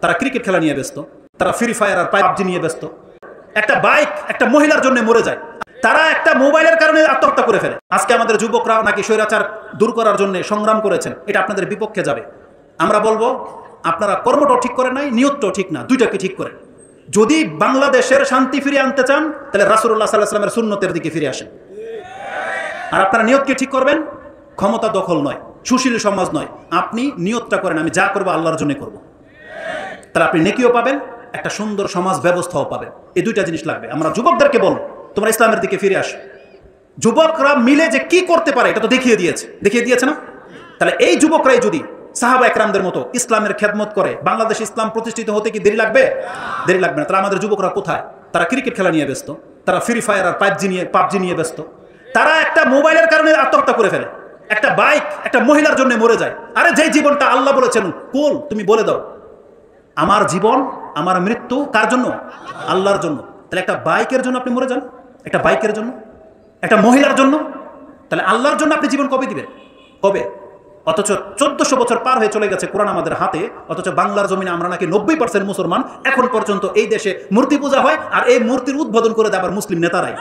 তারা ক্রিকেট খেলা নিয়ে ব্যস্ত, তারা ফ্রি ফায়ার আর পাবজি নিয়ে ব্যস্ত। একটা বাইক একটা মহিলার জন্য মরে যায়, তারা একটা মোবাইলের কারণে আত্মহত্যা করে ফেলে। আজকে আমাদের যুবকরা নাকি স্বৈরাচার দূর করার জন্য সংগ্রাম করেছেন, এটা আপনাদের বিপক্ষে যাবে। আমরা বলবো আপনারা কর্মটাও ঠিক করেন নাই, নিয়তটাও ঠিক না, দুইটাকে ঠিক করেন। যদি বাংলাদেশের শান্তি ফিরিয়ে আনতে চান তাহলে রাসূলুল্লাহ সাল্লাল্লাহু আলাইহি ওয়াসাল্লামের সুন্নতের দিকে ফিরে আসেন। আর আপনারা নিয়তকে ঠিক করবেন, ক্ষমতা দখল নয়, সুশীল সমাজ নয়। আপনি নিয়তটা করেন আমি যা করবো আল্লাহর জন্য করব, তাহলে আপনি নেকিও পাবেন, একটা সুন্দর সমাজ ব্যবস্থাও পাবেন। এই দুইটা জিনিস লাগবে। আমরা যুবকদেরকে বলবো তোমরা ইসলামের দিকে ফিরে আসো। যুবকরা মিলে যে কি করতে পারে এটা তো দেখিয়ে দিয়েছে না? তাহলে এই যুবকরাই যদি সাহাবা একরামদের মতো ইসলামের খেদমত করে, বাংলাদেশ ইসলাম প্রতিষ্ঠিত হতে কি দেরি লাগবে? দেরি লাগবে না। তাহলে আমাদের যুবকরা কোথায়? তারা ক্রিকেট খেলা নিয়ে ব্যস্ত, তারা ফ্রি ফায়ার আর পাবজি নিয়ে ব্যস্ত। তারা একটা মোবাইলের কারণে আত্মহত্যা করে ফেলে, একটা বাইক একটা মহিলার জন্য মরে যায়। আরে যে জীবনটা আল্লাহ বলেছেন কুল, তুমি বলে দাও আমার জীবন আমার মৃত্যু কার জন্য? আল্লাহর জন্য। তাহলে একটা বাইকের জন্য আপনি মরে যান, একটা বাইকের জন্য, একটা মহিলার জন্য, তাহলে আল্লাহর জন্য আপনি জীবন কবে দিবেন? কবে? অথচ 1400 বছর পার হয়ে চলে গেছে কোরআন আমাদের হাতে, অথচ বাংলার জমিনে আমরা নাকি 90% মুসলমান। এখন পর্যন্ত এই দেশে মূর্তি পূজা হয়, আর এই মূর্তির উদ্বোধন করে দেয় আবার মুসলিম নেতারাই।